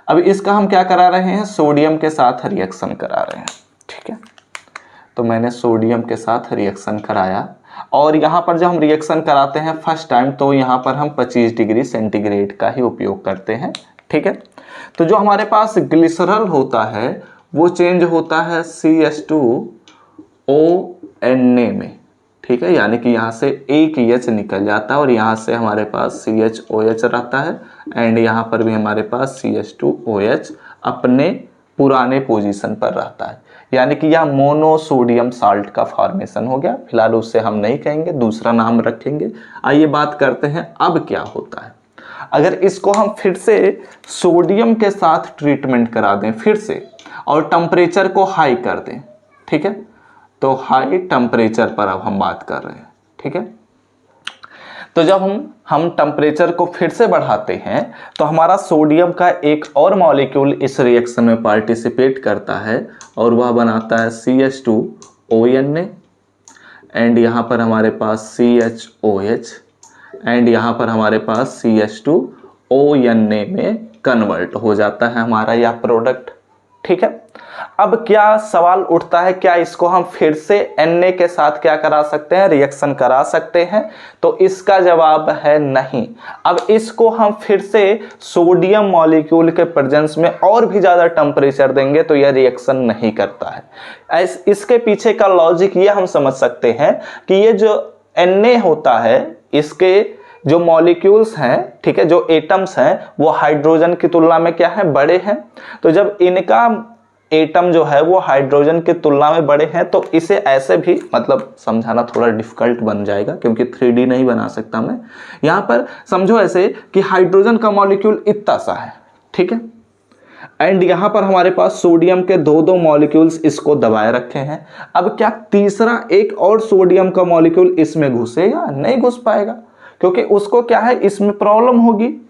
अब इसका हम क्या करा रहे हैं, सोडियम के साथ रिएक्शन करा रहे हैं। ठीक है, तो मैंने सोडियम के साथ रिएक्शन कराया, और यहाँ पर जब हम रिएक्शन कराते हैं फर्स्ट टाइम तो यहाँ पर हम 25 डिग्री सेंटीग्रेड का ही उपयोग करते हैं। ठीक है, तो जो हमारे पास ग्लिसरॉल होता है वो चेंज होता है CH2ONA में। ठीक है, यानी कि यहाँ से एक H निकल जाता है और यहाँ से हमारे पास CHOH रहता है, एंड यहाँ पर भी हमारे पास CH2OH अपने पुराने पोजीशन पर रहता है, यानी कि यह मोनोसोडियम साल्ट का फॉर्मेशन हो गया। फिलहाल उससे हम नहीं कहेंगे, दूसरा नाम रखेंगे। आइए बात करते हैं अब क्या होता है अगर इसको हम फिर से सोडियम के साथ ट्रीटमेंट करा दें फिर से, और टेम्परेचर को हाई कर दें। ठीक है, तो हाई टेम्परेचर पर अब हम बात कर रहे हैं। ठीक है, तो जब हम टेम्परेचर को फिर से बढ़ाते हैं तो हमारा सोडियम का एक और मॉलिक्यूल इस रिएक्शन में पार्टिसिपेट करता है और वह बनाता है CH2ONA, एंड यहाँ पर हमारे पास CHOH, एंड यहाँ पर हमारे पास CH2ONA में कन्वर्ट हो जाता है हमारा यह प्रोडक्ट। ठीक है, अब क्या सवाल उठता है, क्या इसको हम फिर से Na के साथ क्या करा सकते हैं, रिएक्शन करा सकते हैं? तो इसका जवाब है नहीं। अब इसको हम फिर से सोडियम मॉलिक्यूल के प्रेजेंस में और भी ज़्यादा टेम्परेचर देंगे तो यह रिएक्शन नहीं करता है। इसके पीछे का लॉजिक ये हम समझ सकते हैं कि ये जो Na होता है, इसके जो मॉलिक्यूल्स हैं, ठीक है, जो एटम्स हैं वो हाइड्रोजन की तुलना में क्या है, बड़े हैं। तो जब इनका एटम जो है वो हाइड्रोजन की तुलना में बड़े हैं तो इसे ऐसे भी, मतलब समझाना थोड़ा डिफिकल्ट बन जाएगा क्योंकि 3D नहीं बना सकता मैं। यहाँ पर समझो ऐसे कि हाइड्रोजन का मॉलिक्यूल इतना सा है, ठीक है, एंड यहाँ पर हमारे पास सोडियम के दो मॉलिक्यूल्स इसको दबाए रखे हैं। अब क्या तीसरा एक और सोडियम का मॉलिक्यूल इसमें घुसेगा? नहीं घुस पाएगा, क्योंकि उसको क्या है, इसमें प्रॉब्लम होगी।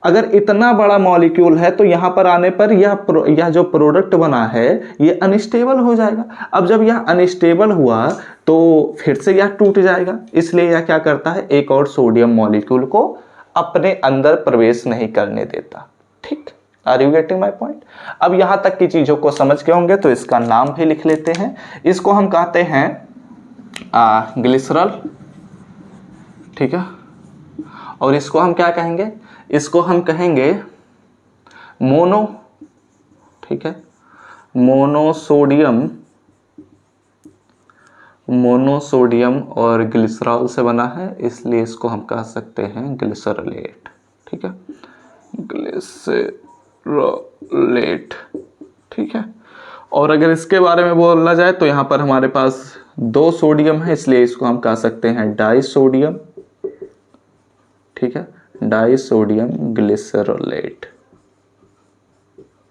अगर इतना बड़ा मॉलिक्यूल है तो यहाँ पर आने पर यह जो प्रोडक्ट बना है ये अनस्टेबल हो जाएगा। अब जब यह अनस्टेबल हुआ तो फिर से यह टूट जाएगा, इसलिए यह क्या करता है, एक और सोडियम मॉलिक्यूल को अपने अंदर प्रवेश नहीं करने देता। ठीक, are you getting my point? अब यहाँ तक की चीज़ों को समझ के होंगे तो इसका नाम भी लिख लेते हैं। इसको हम कहते हैं ग्लिसरॉल, ठीक है। और इसको हम क्या कहेंगे, इसको हम कहेंगे मोनो, ठीक है, मोनोसोडियम और ग्लिसरॉल से बना है, इसलिए इसको हम कह सकते हैं ग्लिसरलेट, ठीक है, ग्लिसरलेट, ठीक है। और अगर इसके बारे में बोलना जाए तो यहाँ पर हमारे पास 2 सोडियम है, इसलिए इसको हम कह सकते हैं डाइसोडियम, ठीक है, डाइसोडियम ग्लिसरलेट,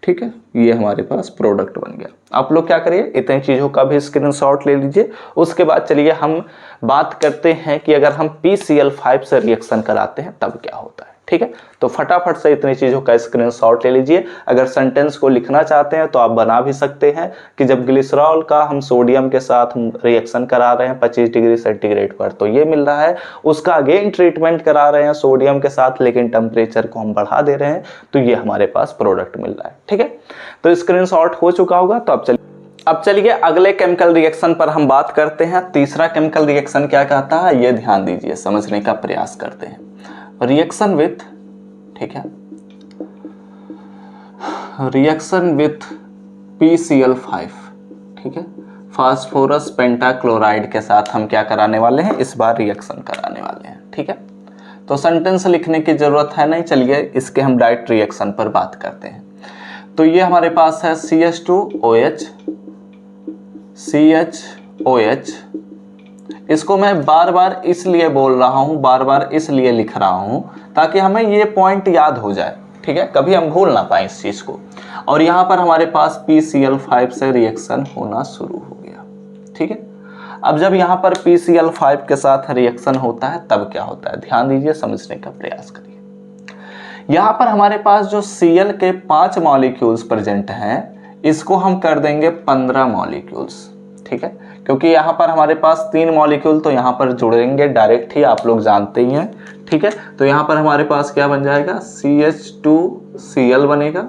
ठीक है। ये हमारे पास प्रोडक्ट बन गया। आप लोग क्या करिए, इतनी चीज़ों का भी स्क्रीनशॉट ले लीजिए। उसके बाद चलिए हम बात करते हैं कि अगर हम PCl5 से रिएक्शन कराते हैं तब क्या होता है, ठीक है। तो फटाफट से इतनी चीज़ों का स्क्रीनशॉट ले लीजिए। अगर सेंटेंस को लिखना चाहते हैं तो आप बना भी सकते हैं कि जब ग्लिसरॉल का हम सोडियम के साथ रिएक्शन करा रहे हैं 25 डिग्री सेंटीग्रेड पर तो ये मिल रहा है, उसका अगेन ट्रीटमेंट करा रहे हैं सोडियम के साथ लेकिन टेम्परेचर को हम बढ़ा दे रहे हैं तो ये हमारे पास प्रोडक्ट मिल रहा है, ठीक है। तो स्क्रीनशॉट हो चुका होगा। तो अब चलिए अगले केमिकल रिएक्शन पर हम बात करते हैं। तीसरा केमिकल रिएक्शन क्या कहता है, ये ध्यान दीजिए, समझने का प्रयास करते हैं। रिएक्शन विथ, ठीक है, रिएक्शन विथ PCl5, ठीक है, फास्फोरस पेंटाक्लोराइड के साथ हम क्या कराने वाले हैं, इस बार रिएक्शन कराने वाले हैं, ठीक है। तो सेंटेंस लिखने की जरूरत है नहीं, चलिए इसके हम डायरेक्ट रिएक्शन पर बात करते हैं। तो ये हमारे पास है CH2OH, CHOH। इसको मैं बार बार इसलिए बोल रहा हूं, बार बार इसलिए लिख रहा हूं ताकि हमें ये पॉइंट याद हो जाए, ठीक है, कभी हम भूल ना पाए इस चीज को। और यहां पर हमारे पास PCl5 से रिएक्शन होना शुरू हो गया, ठीक है। अब जब यहां पर PCl5 के साथ रिएक्शन होता है तब क्या होता है, ध्यान दीजिए, समझने का प्रयास करिए। यहां पर हमारे पास जो Cl के 5 मॉलिक्यूल्स प्रेजेंट हैं, इसको हम कर देंगे 15 मॉलिक्यूल्स, ठीक है, क्योंकि यहाँ पर हमारे पास 3 मॉलिक्यूल तो यहाँ पर जुड़ेंगे डायरेक्ट ही, आप लोग जानते ही हैं, ठीक है। तो यहाँ पर हमारे पास क्या बन जाएगा, CH2Cl बनेगा,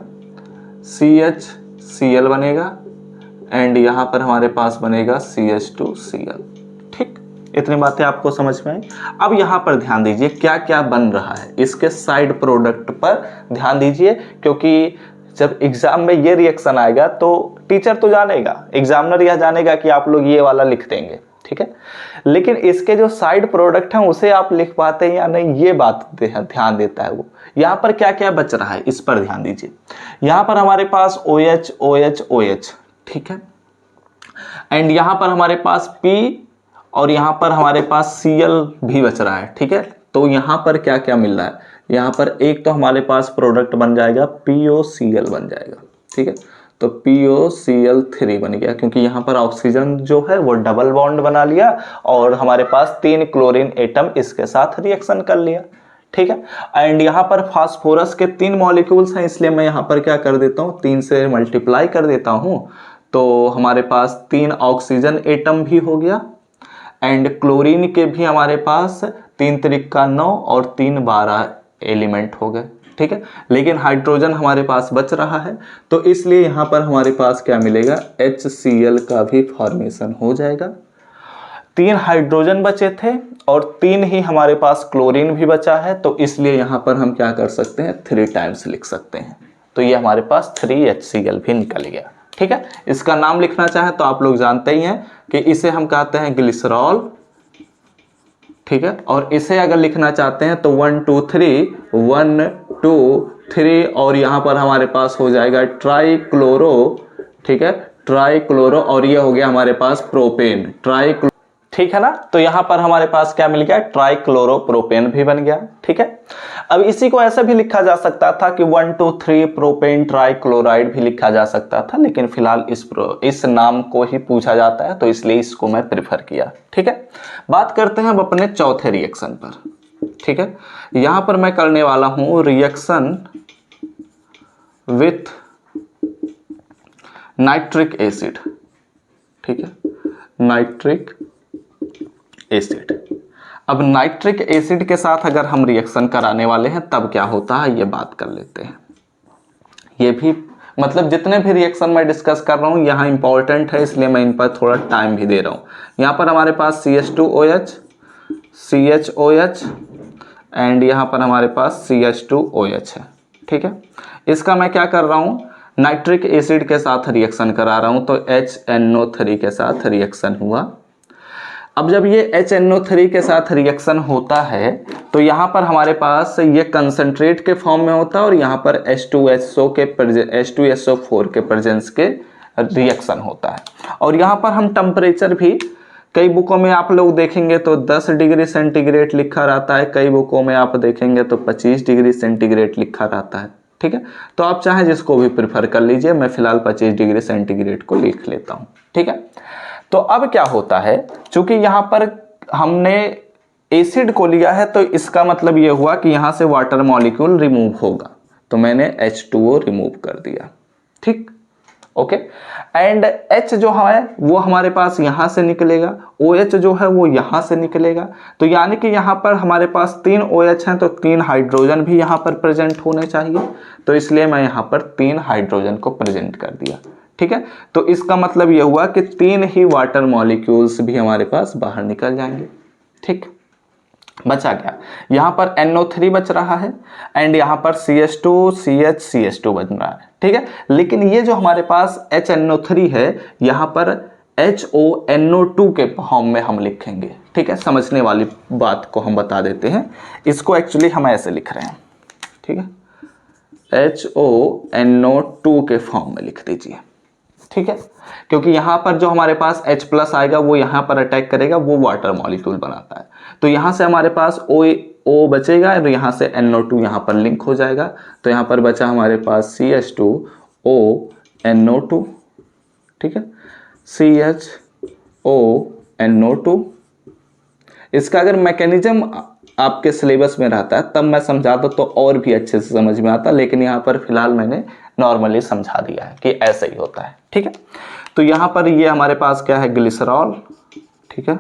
CHCl बनेगा एंड यहाँ पर हमारे पास बनेगा CH2Cl, ठीक। इतनी बातें आपको समझ में आई। अब यहाँ पर ध्यान दीजिए क्या क्या बन रहा है, इसके साइड प्रोडक्ट पर ध्यान दीजिए, क्योंकि जब एग्जाम में ये रिएक्शन आएगा तो टीचर तो जानेगा, एग्जामिनर यह जानेगा कि आप लोग ये वाला लिख देंगे, ठीक है, लेकिन इसके जो साइड प्रोडक्ट हैं उसे आप लिख पाते हैं या नहीं, ये बात ध्यान देता है वो। यहाँ पर क्या क्या बच रहा है इस पर ध्यान दीजिए। यहाँ पर हमारे पास OH OH OH, ठीक है, एंड यहाँ पर हमारे पास P और यहाँ पर हमारे पास Cl भी बच रहा है, ठीक है। तो यहाँ पर क्या क्या मिल रहा है, यहाँ पर एक तो हमारे पास प्रोडक्ट बन जाएगा POCl बन जाएगा, ठीक है। तो POCl3 बन गया, क्योंकि यहाँ पर ऑक्सीजन जो है वो डबल बॉन्ड बना लिया और हमारे पास 3 क्लोरीन एटम इसके साथ रिएक्शन कर लिया, ठीक है। एंड यहाँ पर फास्फोरस के 3 मॉलिक्यूल्स हैं, इसलिए मैं यहाँ पर क्या कर देता हूँ, 3 से मल्टीप्लाई कर देता हूँ, तो हमारे पास 3 ऑक्सीजन एटम भी हो गया एंड क्लोरीन के भी हमारे पास 3 त्रिका 9 और 3 12 एलिमेंट हो गए, ठीक है। लेकिन हाइड्रोजन हमारे पास बच रहा है तो इसलिए यहाँ पर हमारे पास क्या मिलेगा, HCl का भी फॉर्मेशन हो जाएगा। 3 हाइड्रोजन बचे थे और 3 ही हमारे पास क्लोरीन भी बचा है, तो इसलिए यहाँ पर हम क्या कर सकते हैं, 3 टाइम्स लिख सकते हैं। तो ये हमारे पास 3HCl भी निकल गया, ठीक है। इसका नाम लिखना चाहें तो आप लोग जानते ही हैं कि इसे हम कहते हैं ग्लिसरॉल, ठीक है। और इसे अगर लिखना चाहते हैं तो 1 2 3 1 2 3 और यहाँ पर हमारे पास हो जाएगा ट्राइक्लोरो, ठीक है, ट्राइक्लोरो, और ये हो गया हमारे पास प्रोपेन, ठीक है ना। तो यहाँ पर हमारे पास क्या मिल गया, ट्राइक्लोरोप्रोपेन भी बन गया, ठीक है। अब इसी को ऐसे भी लिखा जा सकता था कि 1 2 3 प्रोपेन ट्राइक्लोराइड भी लिखा जा सकता था, लेकिन फिलहाल इस नाम को ही पूछा जाता है तो इसलिए इसको मैं प्रेफर किया, ठीक है। बात करते हैं अब अपने चौथे रिएक्शन पर, ठीक है। यहां पर मैं करने वाला हूं रिएक्शन विथ नाइट्रिक एसिड, ठीक है, नाइट्रिक एसिड। अब नाइट्रिक एसिड के साथ अगर हम रिएक्शन कराने वाले हैं तब क्या होता है, ये बात कर लेते हैं। ये भी मतलब जितने भी रिएक्शन मैं डिस्कस कर रहा हूँ यहाँ इंपॉर्टेंट है, इसलिए मैं इन पर थोड़ा टाइम भी दे रहा हूँ। यहाँ पर हमारे पास CH2OH, CHOH एंड यहाँ पर हमारे पास CH2OH है। ठीक है, इसका मैं क्या कर रहा हूँ, नाइट्रिक एसिड के साथ रिएक्शन करा रहा हूँ, तो HNO3 के साथ रिएक्शन हुआ। अब जब ये HNO3 के साथ रिएक्शन होता है तो यहाँ पर हमारे पास ये कंसंट्रेट के फॉर्म में होता है और यहाँ पर H2SO4 के प्रेजेंस के रिएक्शन होता है। और यहाँ पर हम टेम्परेचर भी, कई बुकों में आप लोग देखेंगे तो 10 डिग्री सेंटीग्रेड लिखा रहता है, कई बुकों में आप देखेंगे तो 25 डिग्री सेंटीग्रेड लिखा रहता है। ठीक है, तो आप चाहे जिसको भी प्रेफर कर लीजिए, मैं फिलहाल 25 डिग्री सेंटीग्रेड को लिख लेता हूँ। ठीक है, तो अब क्या होता है, चूंकि यहाँ पर हमने एसिड को लिया है तो इसका मतलब ये हुआ कि यहाँ से वाटर मॉलिक्यूल रिमूव होगा, तो मैंने H2O रिमूव कर दिया। ठीक, ओके, एंड H जो है वो हमारे पास यहाँ से निकलेगा, OH जो है वो यहाँ से निकलेगा, तो यानी कि यहाँ पर हमारे पास 3 OH हैं तो 3 हाइड्रोजन भी यहाँ पर प्रेजेंट होने चाहिए, तो इसलिए मैं यहाँ पर 3 हाइड्रोजन को प्रेजेंट कर दिया। ठीक है, तो इसका मतलब ये हुआ कि 3 ही वाटर मॉलिक्यूल्स भी हमारे पास बाहर निकल जाएंगे। ठीक, बचा क्या, यहाँ पर NO3 बच रहा है एंड यहाँ पर CH2 CH बच रहा है। ठीक है, लेकिन ये जो हमारे पास HNO3 है यहाँ पर HONO2 के फॉर्म में हम लिखेंगे। ठीक है, समझने वाली बात को हम बता देते हैं, इसको एक्चुअली हम ऐसे लिख रहे हैं। ठीक है, HONO2 के फॉर्म में लिख दीजिए। ठीक है, क्योंकि यहाँ पर जो हमारे पास H+ आएगा वो यहाँ पर अटैक करेगा, वो वाटर मॉलिक्यूल बनाता है, तो यहाँ से हमारे पास O बचेगा और यहाँ से NO2 यहाँ पर लिंक हो जाएगा, तो यहाँ पर बचा हमारे पास CH2ONO2। ठीक है, CHONO2। इसका अगर मैकेनिज्म आपके सिलेबस में रहता है तब मैं समझाता तो और भी अच्छे से समझ में आता, लेकिन यहाँ पर फिलहाल मैंने नॉर्मली समझा दिया है कि ऐसा ही होता है। ठीक है, तो यहाँ पर ये हमारे पास क्या है, ग्लिसरॉल। ठीक है,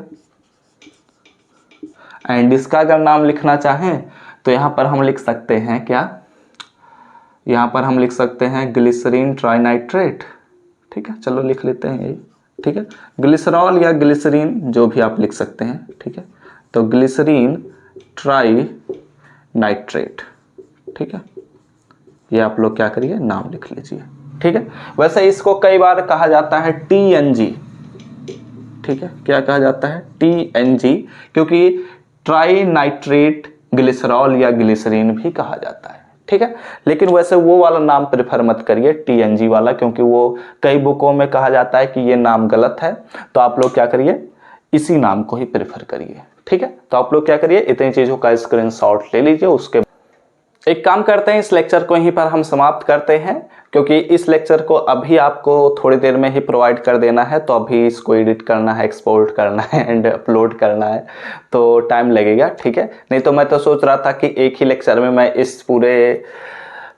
एंड इसका अगर नाम लिखना चाहें तो यहाँ पर हम लिख सकते हैं क्या, यहाँ पर हम लिख सकते हैं ग्लिसरीन ट्राइनाइट्रेट। ठीक है, चलो लिख लेते हैं यही। ठीक है, ग्लिसरॉल या ग्लिसरीन जो भी आप लिख सकते हैं। ठीक है, तो ग्लिसरीन ट्राइनाइट्रेट। ठीक है, ये आप लोग क्या करिए, नाम लिख लीजिए। ठीक है, वैसे इसको कई बार कहा जाता है TNG। ठीक है, क्या कहा जाता है, TNG, क्योंकि ट्राइनाइट्रेट ग्लिसरॉल या ग्लिसरीन भी कहा जाता है। ठीक है, लेकिन वैसे वो वाला नाम प्रेफर मत करिए, TNG वाला, क्योंकि वो कई बुकों में कहा जाता है कि ये नाम गलत है, तो आप लोग क्या करिए, इसी नाम को ही प्रेफर करिए। ठीक है, तो आप लोग क्या करिए, इतनी चीजों का स्क्रीनशॉट ले लीजिए। उसके एक काम करते हैं, इस लेक्चर को यहीं पर हम समाप्त करते हैं, क्योंकि इस लेक्चर को अभी आपको थोड़ी देर में ही प्रोवाइड कर देना है, तो अभी इसको एडिट करना है, एक्सपोर्ट करना है एंड अपलोड करना है, तो टाइम लगेगा। ठीक है, नहीं तो मैं तो सोच रहा था कि एक ही लेक्चर में मैं इस पूरे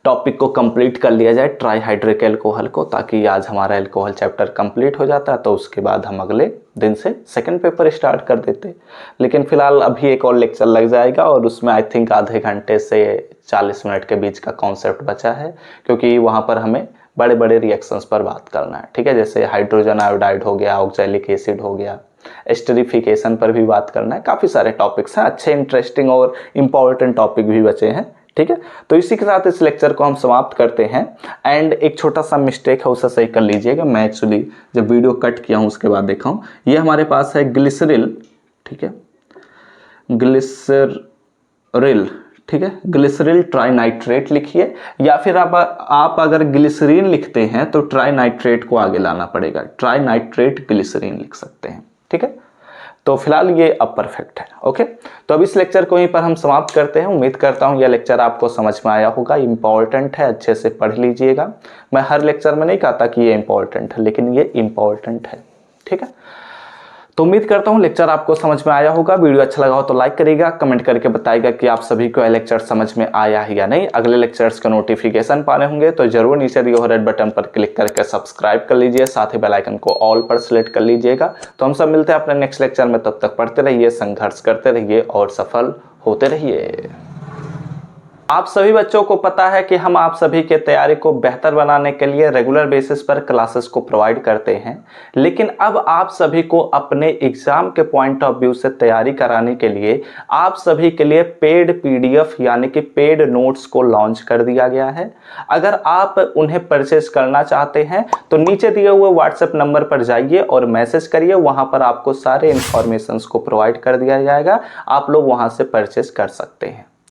टॉपिक को कंप्लीट कर लिया जाए, ट्राईहाइड्रिक एल्कोहल को, ताकि आज हमारा एल्कोहल चैप्टर कंप्लीट हो जाता, तो उसके बाद हम अगले दिन से सेकंड पेपर स्टार्ट कर देते। लेकिन फिलहाल अभी एक और लेक्चर लग जाएगा और उसमें आई थिंक आधे घंटे से 40 मिनट के बीच का कॉन्सेप्ट बचा है, क्योंकि वहाँ पर हमें बड़े बड़े रिएक्शंस पर बात करना है। ठीक है, जैसे हाइड्रोजन आयोडाइड हो गया, ऑक्सैलिक एसिड हो गया, एस्टरिफिकेशन पर भी बात करना है। काफ़ी सारे टॉपिक्स हैं, अच्छे इंटरेस्टिंग और इम्पॉर्टेंट टॉपिक भी बचे हैं। ठीक है, तो इसी के साथ इस लेक्चर को हम समाप्त करते हैं। एंड एक छोटा सा मिस्टेक है, उसे सही कर लीजिएगा। मैं एक्चुअली जब वीडियो कट किया हूँ उसके बाद देखा हूँ, ये हमारे पास है ग्लिसरिल। ठीक है, ग्लिसरिल। ठीक है, ग्लिसरिल ट्राइनाइट्रेट लिखिए, या फिर आप अगर ग्लिसरीन लिखते हैं तो ट्राइनाइट्रेट को आगे लाना पड़ेगा, ट्राइनाइट्रेट ग्लिसरीन लिख सकते हैं। ठीक है, तो फिलहाल ये अब परफेक्ट है। ओके, तो अब इस लेक्चर को यहीं पर हम समाप्त करते हैं। उम्मीद करता हूँ यह लेक्चर आपको समझ में आया होगा, इंपॉर्टेंट है, अच्छे से पढ़ लीजिएगा। मैं हर लेक्चर में नहीं कहता कि ये इंपॉर्टेंट है, लेकिन ये इंपॉर्टेंट है। ठीक है, तो उम्मीद करता हूँ लेक्चर आपको समझ में आया होगा। वीडियो अच्छा लगा हो तो लाइक करिएगा, कमेंट करके बताइएगा कि आप सभी को यह लेक्चर समझ में आया है या नहीं। अगले लेक्चर्स के नोटिफिकेशन पाने होंगे तो जरूर नीचे दिए हुए रेड बटन पर क्लिक करके सब्सक्राइब कर लीजिए, साथ ही बेल आइकन को ऑल पर सिलेक्ट कर लीजिएगा। तो हम सब मिलते हैं अपने नेक्स्ट लेक्चर में, तब तक पढ़ते रहिए, संघर्ष करते रहिए और सफल होते रहिए। आप सभी बच्चों को पता है कि हम आप सभी के तैयारी को बेहतर बनाने के लिए रेगुलर बेसिस पर क्लासेस को प्रोवाइड करते हैं, लेकिन अब आप सभी को अपने एग्जाम के पॉइंट ऑफ व्यू से तैयारी कराने के लिए आप सभी के लिए पेड पीडीएफ यानी कि पेड नोट्स को लॉन्च कर दिया गया है। अगर आप उन्हें परचेस करना चाहते हैं तो नीचे दिए हुए व्हाट्सएप नंबर पर जाइए और मैसेज करिए, वहां पर आपको सारे इंफॉर्मेशन को प्रोवाइड कर दिया जाएगा, आप लोग वहां से परचेस कर सकते हैं।